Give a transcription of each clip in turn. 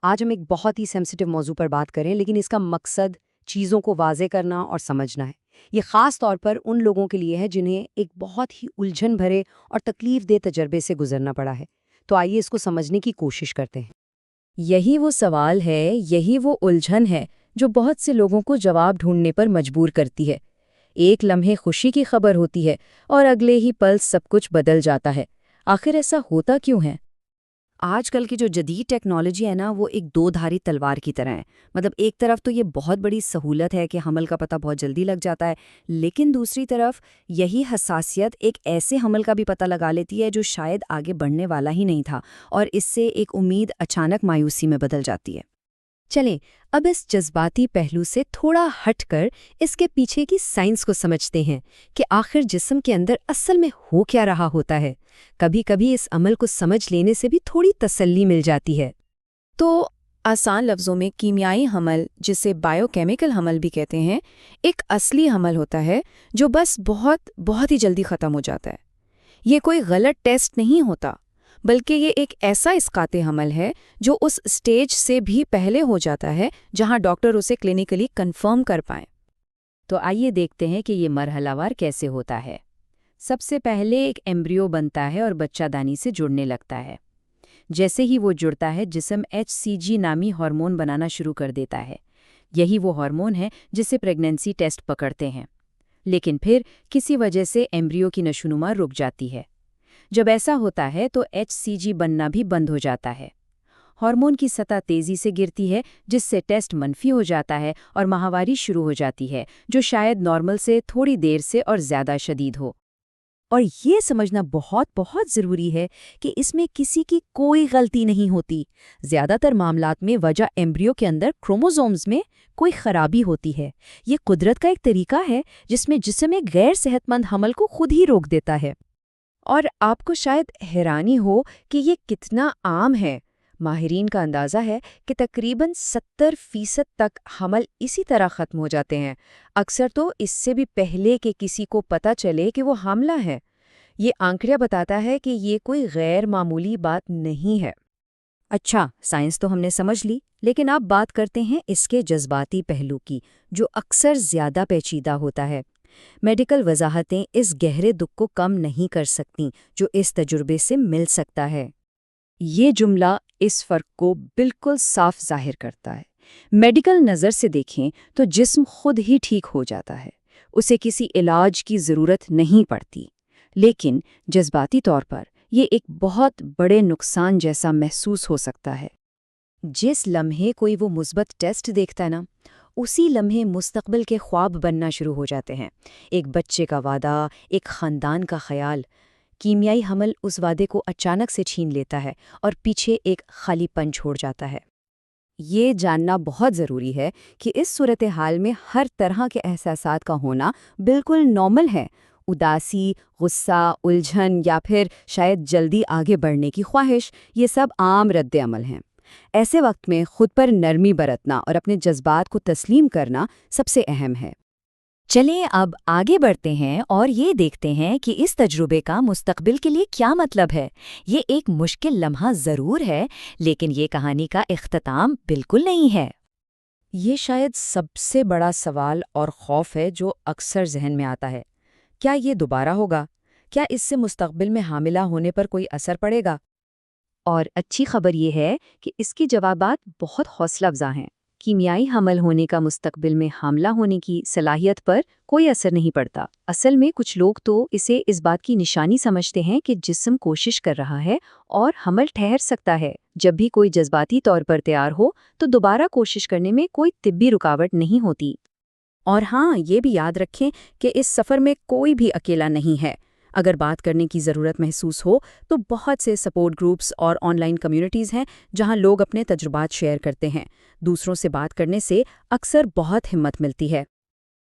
آج ہم ایک بہت ہی سینسٹیو موضوع پر بات کریں، لیکن اس کا مقصد چیزوں کو واضح کرنا اور سمجھنا ہے۔ یہ خاص طور پر ان لوگوں کے لیے ہے جنہیں ایک بہت ہی الجھن بھرے اور تکلیف دہ تجربے سے گزرنا پڑا ہے۔ تو آئیے اس کو سمجھنے کی کوشش کرتے ہیں۔ یہی وہ سوال ہے، یہی وہ الجھن ہے جو بہت سے لوگوں کو جواب ڈھونڈنے پر مجبور کرتی ہے۔ ایک لمحے خوشی کی خبر ہوتی ہے اور اگلے ہی پل سب کچھ بدل جاتا ہے۔ آخر ایسا ہوتا کیوں ہے؟ آج کل کی جو جدید ٹیکنالوجی ہے نا، وہ ایک دو دھاری تلوار کی طرح ہے۔ مطلب ایک طرف تو یہ بہت بڑی سہولت ہے کہ حمل کا پتہ بہت جلدی لگ جاتا ہے، لیکن دوسری طرف یہی حساسیت ایک ایسے حمل کا بھی پتہ لگا لیتی ہے جو شاید آگے بڑھنے والا ہی نہیں تھا، اور اس سے ایک امید اچانک مایوسی میں بدل جاتی ہے۔ چلیں اب اس جذباتی پہلو سے تھوڑا ہٹ کر اس کے پیچھے کی سائنس کو سمجھتے ہیں کہ آخر جسم کے اندر اصل میں ہو کیا رہا ہوتا ہے۔ کبھی کبھی اس عمل کو سمجھ لینے سے بھی تھوڑی تسلی مل جاتی ہے۔ تو آسان لفظوں میں کیمیائی حمل، جسے بائیو کیمیکل حمل بھی کہتے ہیں، ایک اصلی حمل ہوتا ہے جو بس بہت ہی جلدی ختم ہو جاتا ہے۔ یہ کوئی غلط ٹیسٹ نہیں ہوتا، بلکہ یہ ایک ایسا اسقاط حمل ہے جو اس سٹیج سے بھی پہلے ہو جاتا ہے جہاں ڈاکٹر اسے کلینیکلی کنفرم کر پائیں۔ تو آئیے دیکھتے ہیں کہ یہ مرحلہ وار کیسے ہوتا ہے۔ سب سے پہلے ایک ایمبریو بنتا ہے اور بچہ دانی سے جڑنے لگتا ہے۔ جیسے ہی وہ جڑتا ہے، جسم HCG نامی ہارمون بنانا شروع کر دیتا ہے۔ یہی وہ ہارمون ہے جسے پریگنینسی ٹیسٹ پکڑتے ہیں۔ لیکن پھر کسی وجہ سے ایمبریو کی نشوونما رک جاتی ہے۔ جب ایسا ہوتا ہے تو HCG بننا بھی بند ہو جاتا ہے۔ ہارمون کی سطح تیزی سے گرتی ہے، جس سے ٹیسٹ منفی ہو جاتا ہے اور ماہواری شروع ہو جاتی ہے، جو شاید نارمل سے تھوڑی دیر سے اور زیادہ شدید ہو۔ اور یہ سمجھنا بہت ضروری ہے کہ اس میں کسی کی کوئی غلطی نہیں ہوتی۔ زیادہ تر معاملات میں وجہ ایمبریو کے اندر کروموزومز میں کوئی خرابی ہوتی ہے۔ یہ قدرت کا ایک طریقہ ہے جس میں جسم ایک غیر صحت مند حمل کو خود ہی روک دیتا ہے۔ اور آپ کو شاید حیرانی ہو کہ یہ کتنا عام ہے۔ ماہرین کا اندازہ ہے کہ تقریباً 70% تک حمل اسی طرح ختم ہو جاتے ہیں، اکثر تو اس سے بھی پہلے کہ کسی کو پتہ چلے کہ وہ حاملہ ہے۔ یہ آنکڑہ بتاتا ہے کہ یہ کوئی غیر معمولی بات نہیں ہے۔ اچھا، سائنس تو ہم نے سمجھ لی، لیکن اب بات کرتے ہیں اس کے جذباتی پہلو کی، جو اکثر زیادہ پیچیدہ ہوتا ہے۔ میڈیکل وضاحتیں اس گہرے دکھ کو کم نہیں کر سکتیں جو اس تجربے سے مل سکتا ہے۔ یہ جملہ اس فرق کو بالکل صاف ظاہر کرتا ہے۔ میڈیکل نظر سے دیکھیں تو جسم خود ہی ٹھیک ہو جاتا ہے، اسے کسی علاج کی ضرورت نہیں پڑتی، لیکن جذباتی طور پر یہ ایک بہت بڑے نقصان جیسا محسوس ہو سکتا ہے۔ جس لمحے کوئی وہ مثبت ٹیسٹ دیکھتا ہے نا، اسی لمحے مستقبل کے خواب بننا شروع ہو جاتے ہیں۔ ایک بچے کا وعدہ، ایک خاندان کا خیال۔ کیمیائی حمل اس وعدے کو اچانک سے چھین لیتا ہے اور پیچھے ایک خالی پن چھوڑ جاتا ہے۔ یہ جاننا بہت ضروری ہے کہ اس صورتحال میں ہر طرح کے احساسات کا ہونا بالکل نارمل ہے۔ اداسی، غصہ، الجھن یا پھر شاید جلدی آگے بڑھنے کی خواہش، یہ سب عام رد عمل ہیں۔ ایسے وقت میں خود پر نرمی برتنا اور اپنے جذبات کو تسلیم کرنا سب سے اہم ہے۔ چلیں اب آگے بڑھتے ہیں اور یہ دیکھتے ہیں کہ اس تجربے کا مستقبل کے لیے کیا مطلب ہے۔ یہ ایک مشکل لمحہ ضرور ہے، لیکن یہ کہانی کا اختتام بالکل نہیں ہے۔ یہ شاید سب سے بڑا سوال اور خوف ہے جو اکثر ذہن میں آتا ہے۔ کیا یہ دوبارہ ہوگا؟ کیا اس سے مستقبل میں حاملہ ہونے پر کوئی اثر پڑے گا؟ اور اچھی خبر یہ ہے کہ اس کی جوابات بہت حوصلہ افزا ہیں۔ کیمیائی حمل ہونے کا مستقبل میں حاملہ ہونے کی صلاحیت پر کوئی اثر نہیں پڑتا۔ اصل میں کچھ لوگ تو اسے اس بات کی نشانی سمجھتے ہیں کہ جسم کوشش کر رہا ہے اور حمل ٹھہر سکتا ہے۔ جب بھی کوئی جذباتی طور پر تیار ہو تو دوبارہ کوشش کرنے میں کوئی طبی رکاوٹ نہیں ہوتی۔ اور ہاں، یہ بھی یاد رکھیں کہ اس سفر میں کوئی بھی اکیلا نہیں ہے۔ اگر بات کرنے کی ضرورت محسوس ہو تو بہت سے سپورٹ گروپس اور آن لائن کمیونٹیز ہیں جہاں لوگ اپنے تجربات شیئر کرتے ہیں۔ دوسروں سے بات کرنے سے اکثر بہت ہمت ملتی ہے۔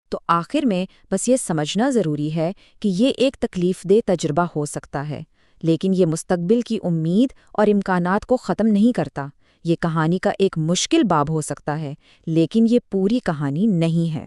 تو آخر میں بس یہ سمجھنا ضروری ہے کہ یہ ایک تکلیف دہ تجربہ ہو سکتا ہے، لیکن یہ مستقبل کی امید اور امکانات کو ختم نہیں کرتا۔ یہ کہانی کا ایک مشکل باب ہو سکتا ہے، لیکن یہ پوری کہانی نہیں ہے۔